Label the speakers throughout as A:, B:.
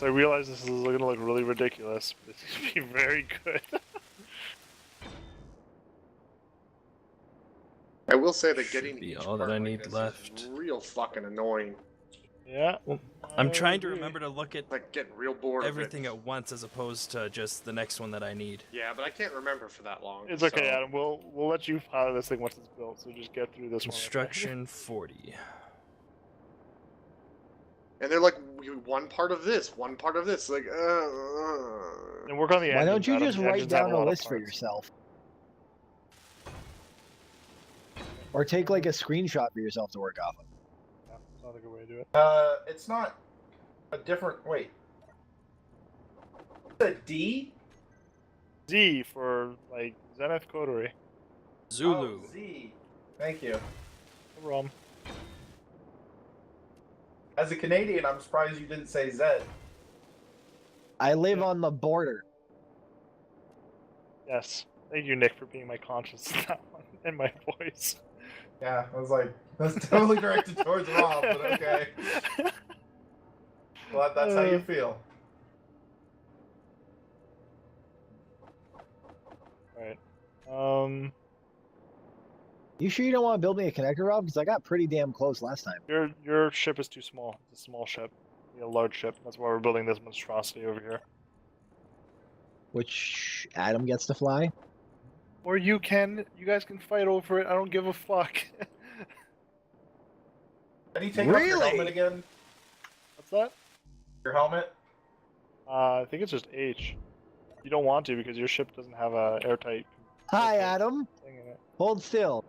A: So I realize this is going to look really ridiculous, but it's going to be very good.
B: I will say that getting
C: Be
B: each
C: all
B: part
C: that I
B: like
C: need
B: this
C: left.
B: is real fucking annoying.
A: Yeah.
C: Well, I'm
A: I
C: trying to
A: agree.
C: remember to look at
B: Like getting real bored
C: everything
B: of it.
C: at once as opposed to just the next one that I need.
B: Yeah, but I can't remember for that long.
A: It's okay,
B: so...
A: Adam. We'll let you pilot this thing once it's built. So just get through this
C: Construction 40.
B: And they're like, one part of this, one part of this. Like,
A: And work on the engines.
D: Why don't you
A: Adam.
D: just
A: The
D: write
A: engines have
D: down
A: a
D: a
A: lot of
D: list for
A: parts.
D: yourself? Or take like a screenshot for yourself to work off of.
A: Yeah, that's not a good way to do it.
E: It's not a different. Wait. The D?
A: Z for like Zenith Coterie.
C: Zulu.
E: Oh, Z. Thank you.
A: No problem.
E: As a Canadian, I'm surprised you didn't say Z.
D: I live on the border.
A: Yes. Thank you, Nick, for being my conscience in that one and my voice.
E: Yeah, I was like, that's totally directed towards Rob, but okay. Well, that's how you feel.
A: Alright.
D: You sure you don't want to build me a connector, Rob? Because I got pretty damn close last time.
A: Your ship is too small. It's a small ship. You need a large ship. That's why we're building this monstrosity over here.
D: Which Adam gets to fly.
A: Or you guys can fight over it. I don't give a fuck.
E: How do you take off your
D: Really?
E: helmet again?
A: What's that?
E: Your helmet?
A: I think it's just H. You don't want to because your ship doesn't have a airtight
D: Hi, Adam.
A: thing in it.
D: Hold still.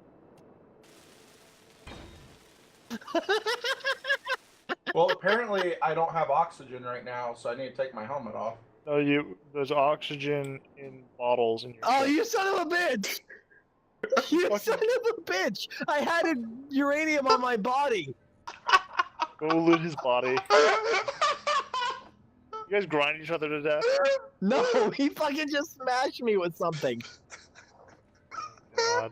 E: Well, apparently I don't have oxygen right now, so I need to take my helmet off.
A: No, there's oxygen in bottles in your
D: Oh,
A: ship.
D: you son of a bitch! You son of a bitch! I had uranium on my body.
A: Go loot his body. You guys grind each other to death?
D: No, he fucking just smashed me with something.
A: God.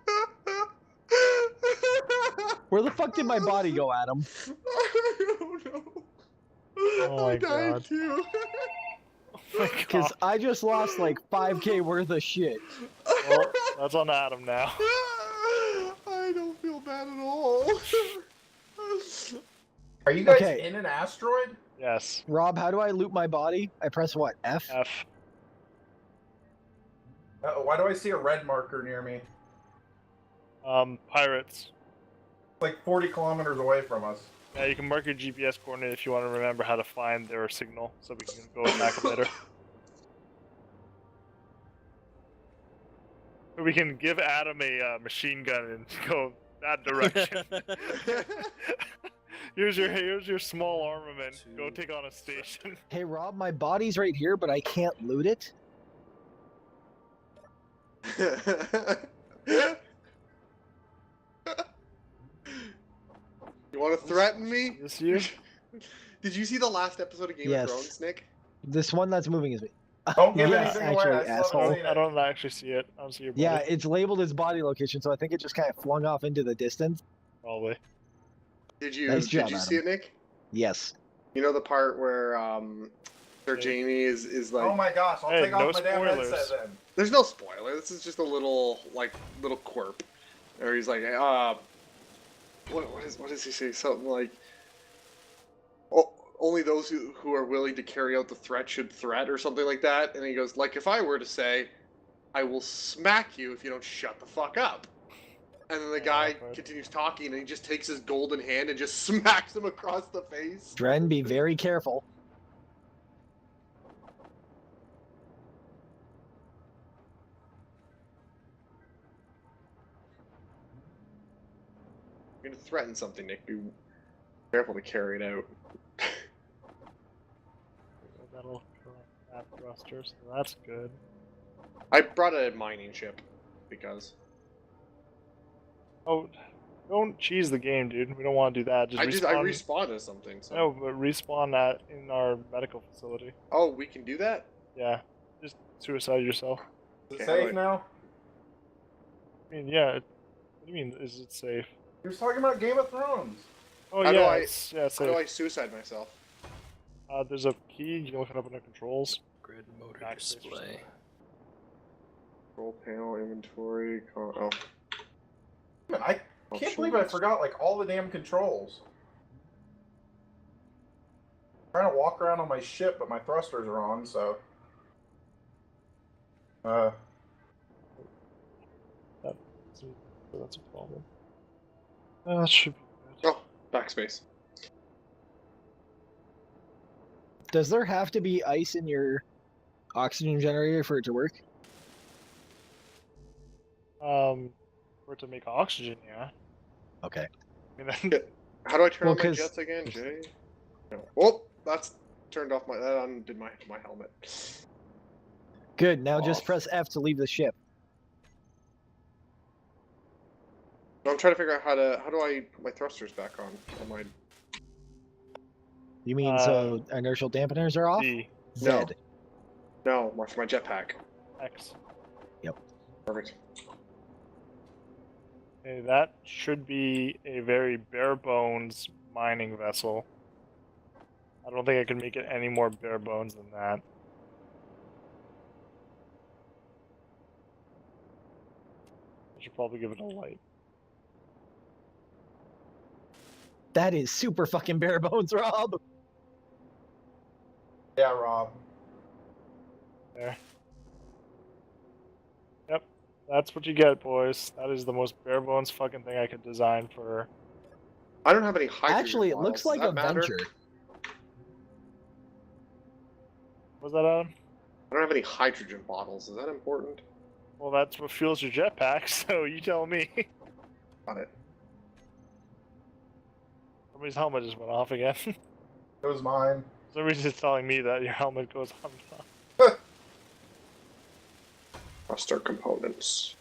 D: Where the fuck did my body go, Adam?
B: I don't know.
A: Oh my
B: I died
A: God.
B: too.
A: Oh my
D: Because
A: God.
D: I just lost like 5k worth of shit.
A: Well, that's on Adam now.
B: I don't feel bad at all.
E: Are you guys
D: Okay.
E: in an asteroid?
A: Yes.
D: Rob, how do I loot my body? I press what? F?
A: F.
E: Why do I see a red marker near me?
A: Pirates.
E: It's like 40 kilometers away from us.
A: Yeah, you can mark your GPS coordinate if you want to remember how to find their signal, so we can go attack them later. Or we can give Adam a machine gun and go that direction. here's your small armament. Go take on a station.
D: Hey Rob, my body's right here, but I can't loot it.
B: You want to threaten me?
A: This you?
B: Did you see the last episode of Game
D: Yes.
B: of Thrones, Nick?
D: This one that's moving is me.
E: Don't give
D: Yes,
E: anything away. I
D: actually,
E: still
D: asshole.
E: haven't seen
A: I
E: it.
A: don't actually see it. I don't see your body.
D: Yeah, it's labeled as body location, so I think it just kind of flung off into the distance.
A: Probably.
B: Did you
D: Nice job,
B: see it,
D: Adam.
B: Nick?
D: Yes.
B: You know the part where Sir Jamie is like.
E: Oh my gosh, I'll
A: Hey,
E: take
A: no
E: off my damn
A: spoilers.
E: headset then.
B: There's no spoiler. This is just a little quirk, where he's like, what does he say? Something like, oh, only those who are willing to carry out the threat should threat, or something like that. And he goes, like, if I were to say, I will smack you if you don't shut the fuck up. And then the guy continues talking, and he just takes his golden hand and just smacks him across the face.
D: Dren, be very careful.
B: You're gonna threaten something, Nick. Be careful to carry it out.
A: That'll that thruster, so that's good.
B: I brought a mining ship because
A: Oh, don't cheese the game, dude. We don't want to do that.
B: I
A: respawn.
B: respawned as something. So.
A: No, but respawn that in our medical facility.
B: Oh, we can do that.
A: Yeah, just suicide yourself.
E: Is it
B: Okay, how do
E: safe
B: I-
E: now?
A: I mean, yeah. What do you mean? Is it safe?
E: You were talking about Game of Thrones.
A: Oh
B: How do
A: yeah,
B: I-
A: it's
B: How do
A: safe.
B: I suicide myself?
A: There's a key key. You can look it up in the controls.
C: Grid motor
A: Backspace or
C: display.
B: Control panel, inventory. Oh,
E: Man, I can't believe I forgot like all the damn controls. I'm trying to walk around on my ship, but my thrusters are on, so.
A: That's a problem. That should be good.
B: oh, backspace.
D: Does there have to be ice in your oxygen generator for it to work?
A: For it to make oxygen, yeah.
D: Okay.
A: I mean,
B: How do I turn
D: Well,
B: on my
D: 'cause-
B: jets again, Jay? No. Oh, that's turned off my. That undid my helmet.
D: Good. Now just
B: Off.
D: press F to leave the ship.
B: I'm trying to figure out how do I put my thrusters back on my.
D: You mean so inertial dampeners are off?
A: D,
D: Z.
B: No. No, for my jetpack.
A: X.
B: Perfect.
A: Okay, that should be a very bare bones mining vessel. I don't think I can make it any more bare bones than that. I should probably give it a light.
D: That is super fucking bare bones, Rob.
E: Yeah, Rob.
A: There. Yep. That's what you get, boys. That is the most bare bones fucking thing I could design for.
B: I don't have any hydrogen.
D: Actually, it looks
B: bottles.
D: like
B: Does
D: a
B: that matter?
D: venture.
A: Was that Adam?
B: I don't have any hydrogen bottles. Is that important?
A: Well, that's what fuels your jetpack, so you tell me.
B: Got it.
A: Somebody's helmet just went off again.
E: It was mine.
A: Somebody's just telling me that your helmet goes on and off.
B: Thruster components.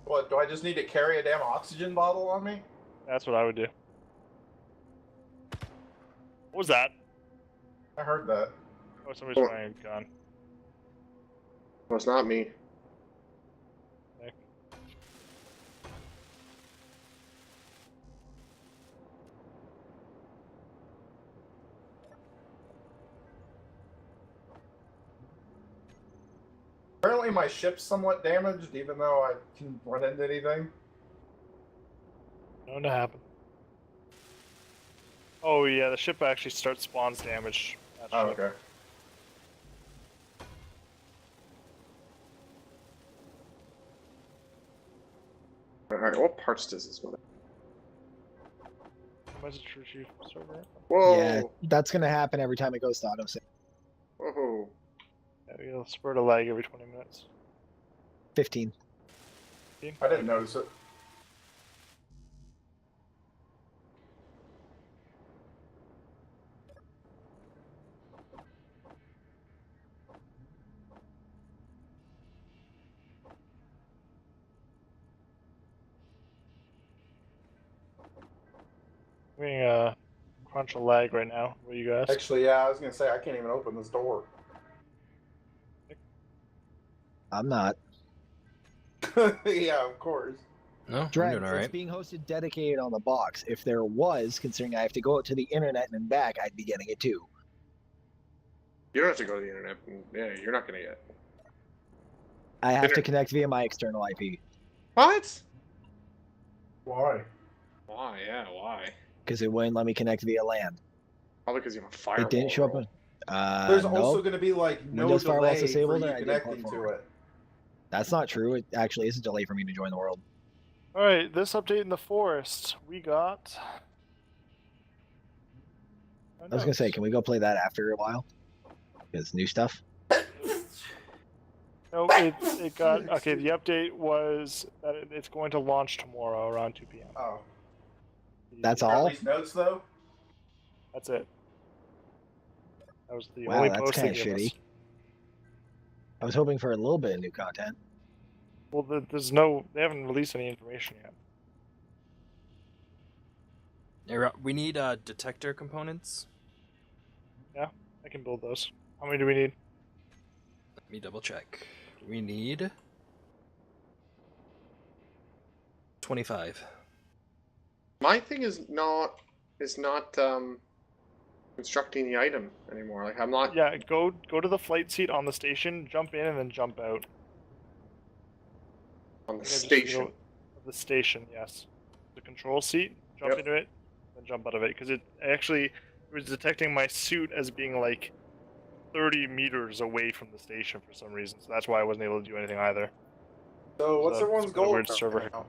E: What, do I just need to carry a damn oxygen bottle on me?
A: That's what I would do. What was that?
E: I heard that.
A: Oh, somebody's firing a gun.
B: No, it's not me.
A: Nick.
E: Apparently my ship's somewhat damaged, even though I can run into anything.
A: Known to happen. Oh yeah, the ship actually spawns damage. That
E: Oh,
A: ship.
E: okay.
B: Alright, what parts does this one?
A: Message for chief server.
B: Whoa!
D: Yeah, that's gonna happen every time it goes to autosave.
B: Whoa!
A: Yeah, we get a spurt of lag every 20 minutes.
D: 15.
E: I didn't notice it.
A: We're getting a crunch of lag right now. What are you guys?
E: Actually, yeah, I was gonna say I can't even open this door.
D: I'm not.
E: Yeah, of course.
C: No, I'm
D: Drex,
C: doing
D: it's
C: alright.
D: being hosted dedicated on the box. If there was, considering I have to go out to the internet and then back, I'd be getting it too.
B: You don't have to go to the internet. Yeah, you're not gonna get.
D: I have to connect via my external IP.
B: What?
E: Why?
B: Why? Yeah, why?
D: Because it wouldn't let me connect via LAN.
B: Probably because you have a firewall.
D: It didn't show up.
B: rule.
E: There's
D: No,
E: also going to be like no
D: Windows firewall's
E: delay
D: disabled
E: for you
D: and I did
E: connecting
D: port
E: to
D: forward.
E: it.
D: that's not true. It actually is a delay for me to join the world.
A: Alright, this update in the forest. We got.
D: I was gonna say, can we go play that after a while? Because new stuff.
A: No, it got. Okay, the update was that it's going to launch tomorrow around 2 p.m.
E: Oh.
D: That's
E: Are
D: all?
E: these notes though?
A: That's it. That was the
D: Wow,
A: only
D: that's
A: post they
D: kinda
A: gave us.
D: shitty. I was hoping for a little bit of new content.
A: Well, there's no. They haven't released any information yet.
C: Hey, we need detector components.
A: I can build those. How many do we need?
C: Let me double check. We need 25.
B: My thing is not constructing the item anymore. Like I'm not.
A: Yeah, go to the flight seat on the station, jump in, and then jump out.
B: On the
A: I think I just
B: station.
A: of the station, yes. The control seat, jump
B: Yep.
A: into it, then jump out of it. Because it was detecting my suit as being like 30 meters away from the station for some reason. So that's why I wasn't able to do anything either.
E: So what's
A: So,
E: everyone's
A: it's been a
E: goal
A: weird server
E: right now?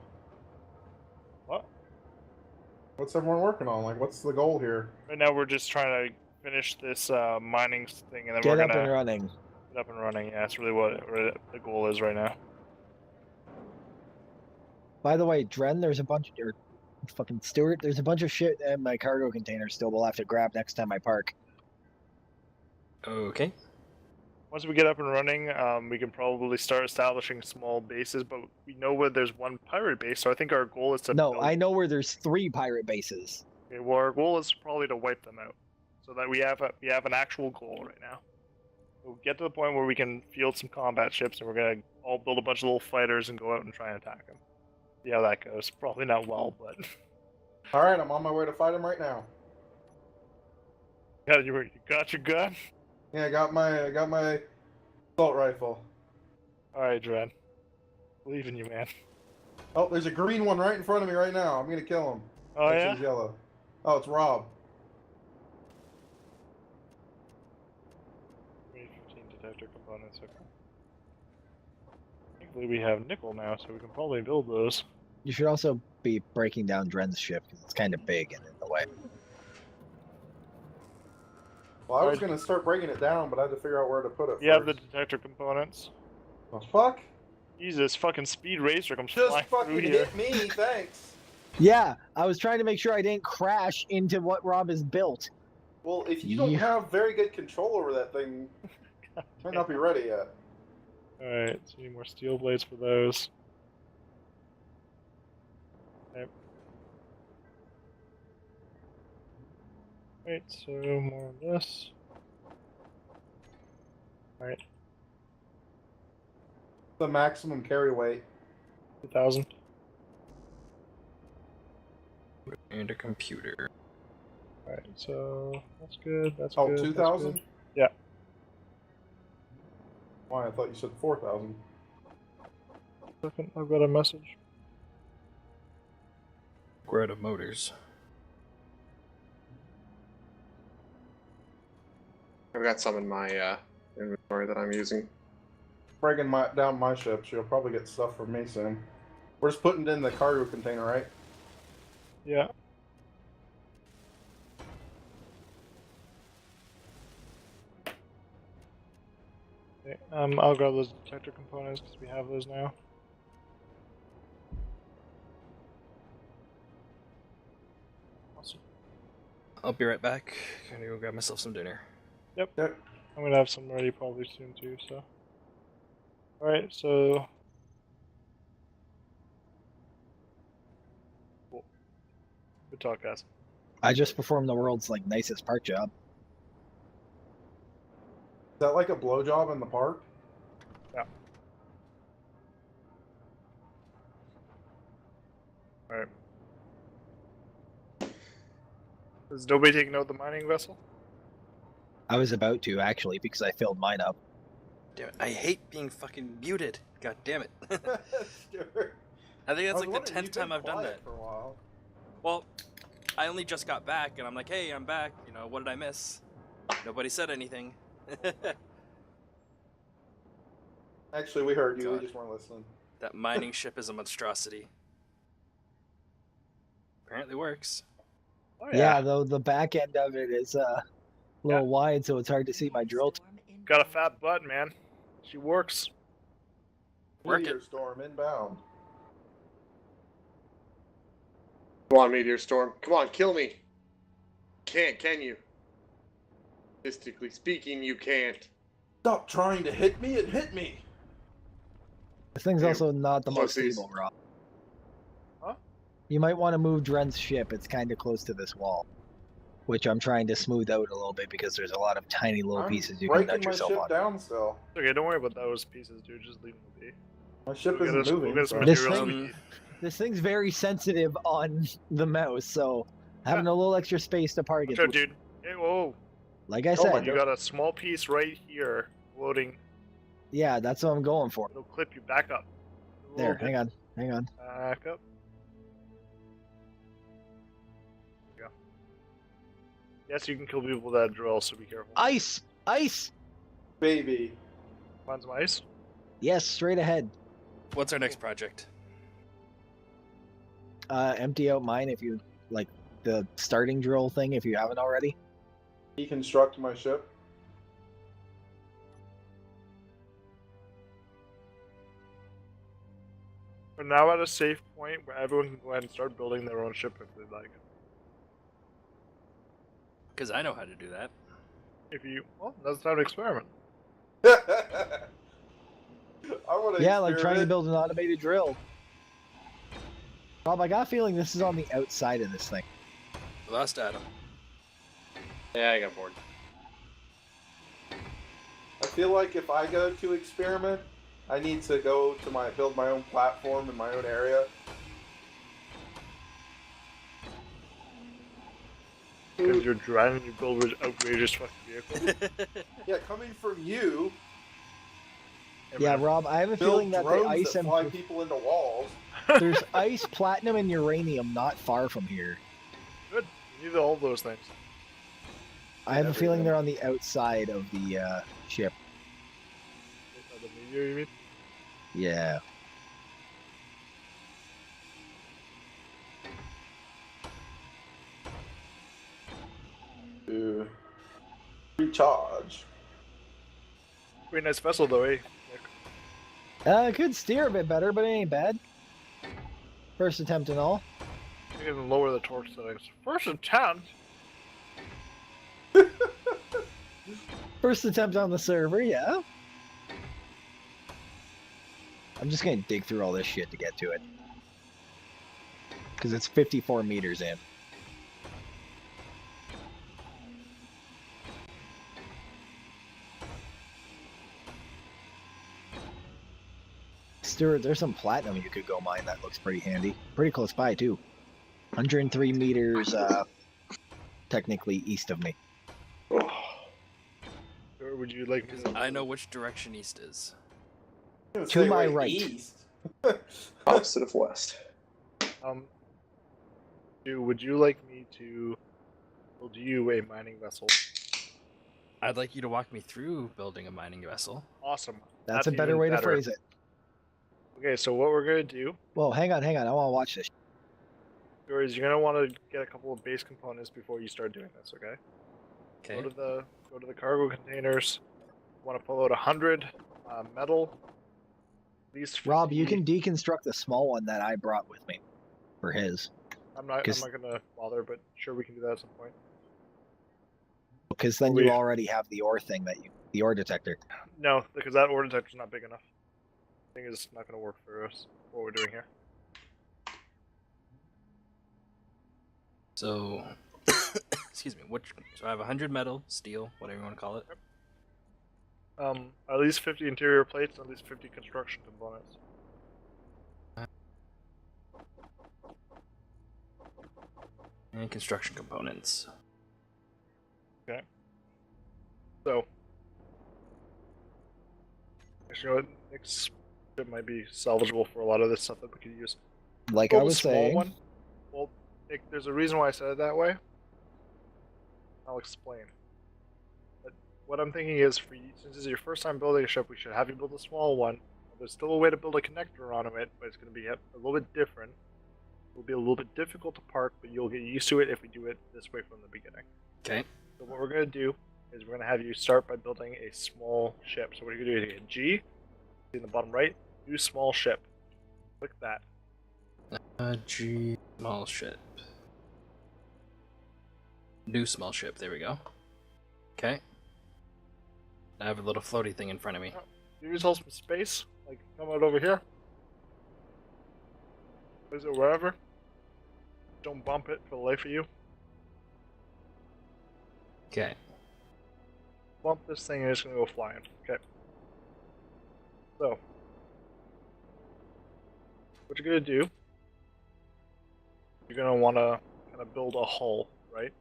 A: What?
E: What's everyone working on? Like, what's the goal here?
A: Right now we're just trying to finish this mining thing, and then
D: Get
A: we're
D: up
A: gonna
D: and running.
A: get up and running. Yeah, that's really what the goal is right now.
D: By the way, Dren, there's a bunch of fucking Stuart. There's a bunch of shit in my cargo container still. We'll have to grab next time I park.
C: Okay.
A: Once we get up and running, we can probably start establishing small bases. But we know where there's one pirate base, so I think our goal is to
D: No,
A: build...
D: I know where there's 3 pirate bases.
A: Okay, well, our goal is probably to wipe them out, so that we have an actual goal right now. We'll get to the point where we can field some combat ships, and we're gonna all build a bunch of little fighters and go out and try and attack them. See how that goes. Probably not well, but
E: All right, I'm on my way to fight him right now.
A: you got your gun.
E: Yeah, I got my assault rifle.
A: All right, Dren. Believe in you, man.
E: Oh, there's a green one right in front of me right now. I'm gonna kill him.
A: Oh
E: Actually,
A: yeah.
E: he's yellow. Oh, it's Rob.
A: 15 detector components. Okay. Thankfully, we have nickel now, so we can probably build those.
D: You should also be breaking down Dren's ship because it's kind of big and in the way.
E: Well, I was gonna start breaking it down, but I had to figure out where to put it.
A: You have the
E: first.
A: detector components.
E: The fuck?
A: Jesus, fucking speed racer comes
E: Just
A: flying
E: fucking
A: through here.
E: hit me, thanks.
D: Yeah, I was trying to make sure I didn't crash into what Rob has built.
E: Well, if you don't
D: Yeah.
E: have very good control over that thing, might not be ready yet.
A: Alright, so we need more steel blades for those. Okay. Right, so more of this. Alright,
E: The maximum carry weight.
A: 2,000.
C: And a computer.
A: Alright, so that's good, that's
E: Oh,
A: good. that's
E: 2,000?
A: good. Yeah.
E: Why? I thought you said 4,000.
A: Second, I've got a message.
C: We're out of motors.
B: I've got some in my inventory that I'm using.
E: Breaking down my ship, so you'll probably get stuff from me soon. We're just putting it in the cargo container, right?
A: Yeah. Okay, I'll grab those detector components because we have those now. Awesome.
C: I'll be right back. Gonna go grab myself some dinner.
E: Yep.
A: I'm gonna have some ready probably soon too, so. Alright, so. Cool. Good talk, guys.
D: I just performed the world's like nicest park job.
E: Is that like a blowjob in the park?
A: Yeah. Alright. Is nobody taking out the mining vessel?
D: I was about to actually because I filled mine up.
C: Damn it. I hate being fucking muted. God damn it.
E: Stuart.
C: I think
E: I
C: that's
E: was
C: like the
E: wondering,
C: 10th
E: you've been
C: time I've done
E: quiet
C: that.
E: for a while.
C: Well, I only just got back and I'm like, hey, I'm back. You know, what did I miss? Nobody said anything.
E: Actually, we heard you.
C: God.
E: We just weren't listening.
C: That mining ship is a monstrosity. Apparently works.
A: Oh,
D: Yeah, though the back end of it is a little wide, so it's hard to see my drill.
A: Got a fat butt, man. She works.
C: Work
E: Meteor
C: it.
E: storm inbound.
B: Come on, Meteor Storm. Come on, kill me. Can't, can you? Statistically speaking, you can't.
E: Stop trying to hit me and hit me.
D: This thing's
B: Yeah,
D: also not the most
B: pussies.
D: stable, Rob.
A: Huh?
D: You might want to move Dren's ship. It's kind of close to this wall, which I'm trying to smooth out a little bit because there's a lot of tiny little
E: I'm
D: pieces you can
E: breaking
D: nudge
E: my
D: yourself
E: ship
D: on.
E: down still.
A: Okay, don't worry about those pieces, dude. Just leave them be.
E: My ship
A: We'll get
E: isn't
A: us- we'll
E: moving.
A: get us
E: so-
A: some
D: This
A: materials
D: thing-
A: we need.
D: This thing's very sensitive on the mouse, so having a little extra space to park
A: Watch
D: it.
A: out, dude. Hey, whoa.
D: Like I
E: Oh my
D: said,
A: You got a small piece right here floating.
D: yeah, that's what I'm going for.
A: It'll clip you back up. A
D: There,
A: little
D: hang on, hang on.
A: bit back up. There you go. Yes, you can kill people with that drill, so be careful.
D: Ice! Ice!
E: Baby.
A: Find some ice.
D: Yes, straight ahead.
C: What's our next project?
D: Empty out mine if you like the starting drill thing if you haven't already.
E: Deconstruct my ship.
A: We're now at a safe point where everyone can go ahead and start building their own ship if they'd like.
C: Because I know how to do that.
A: If you, well, that's time to experiment.
E: I want to
D: Yeah, like trying to build an automated drill. Rob, I got a feeling this is on the outside of this thing.
C: We lost Adam.
B: Yeah, I got bored.
E: I feel like if I go to experiment, I need to go to build my own platform in my own area.
A: Because you're driving your build with outrageous fucking vehicle.
E: Yeah, coming from you,
D: Yeah, Rob, I have a
E: build
D: feeling that the
E: drones
D: ice
E: that
D: and
E: fly people into walls.
D: there's ice, platinum, and uranium not far from here.
A: Good. You need all those things.
D: I have a feeling
E: Everything.
D: they're on the outside of the ship.
A: The meteor, you mean?
D: Yeah.
E: To recharge.
A: Pretty nice vessel, though, eh? Nick?
D: I could steer a bit better, but it ain't bad. First attempt and all.
A: You can lower the torque settings. First attempt?
D: First attempt on the server, yeah. I'm just gonna dig through all this shit to get to it. Because it's 54 meters in. Stuart, there's some platinum you could go mine that looks pretty handy. Pretty close by, too. 103 meters, technically east of me.
A: Or would you like me to...
C: I know which direction east is.
E: I'm gonna
D: To
E: say
D: my
E: right
D: right.
E: East.
B: Opposite of west.
A: Would you like me to build you a mining vessel?
C: I'd like you to walk me through building a mining vessel.
A: Awesome.
D: That's a better
A: even
D: way to
A: better.
D: phrase it.
A: Okay, so what we're gonna do
D: Whoa, hang on. I want to watch this.
A: is you're gonna want to get a couple of base components before you start doing this. Okay.
C: Okay.
A: Go to the cargo containers. Want to pull out 100 metal. At least 50.
D: Rob, you can deconstruct the small one that I brought with me for his.
A: I'm not
D: 'cause-
A: gonna bother, but sure we can do that at some point.
D: Because then
A: We-
D: you already have the ore thing the ore detector.
A: No, because that ore detector's not big enough. Thing is not gonna work for us. What we're doing here.
C: So, excuse me. So I have 100 metal, steel, whatever you want to call it.
A: At least 50 interior plates, and at least 50 construction components.
C: And construction components.
A: So, actually, you know what? Nick's ship might be salvageable for a lot of this stuff that we could use.
D: Like I
A: Build a
D: was
A: small
D: saying.
A: one. Well, Nick, there's a reason why I said it that way. I'll explain. But what I'm thinking is, for you, since this is your first time building a ship, we should have you build a small one. There's still a way to build a connector onto it, but it's going to be a little bit different. It'll be a little bit difficult to park, but you'll get used to it if we do it this way from the beginning.
C: Okay.
A: So what we're going to do is we're going to have you start by building a small ship. So what you're going to do is hit G, in the bottom right, new small ship. Click that.
C: G small ship. New small ship. There we go. Okay. I have a little floaty thing in front of me.
A: Give yourself some space. Like, come out over here. Is it wherever? Don't bump it for the life of you.
C: Okay.
A: Bump this thing and it's gonna go flying. Okay. So, what you're gonna do, you're gonna wanna kind of build a hull, right?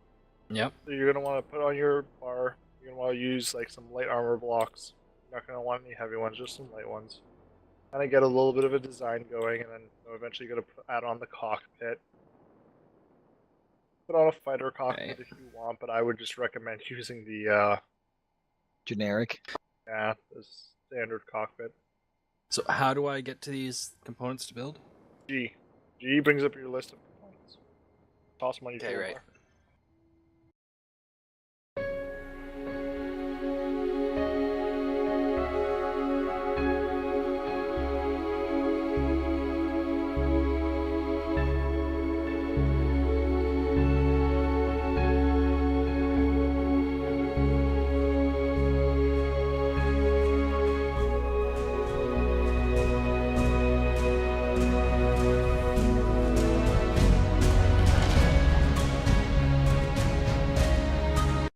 C: Yep.
A: So you're gonna want to put on your bar. You're gonna want to use like some light armor blocks. You're not gonna want any heavy ones, just some light ones. Kind of get a little bit of a design going, and then eventually you're gonna add on the cockpit. Put on a fighter cockpit
C: Okay.
A: if you want, but I would just recommend using the
D: Generic.
A: the standard cockpit.
C: So how do I get to these components to build?
A: G brings up your list of components. Toss them on your
C: Okay,
A: toolbar.
C: right.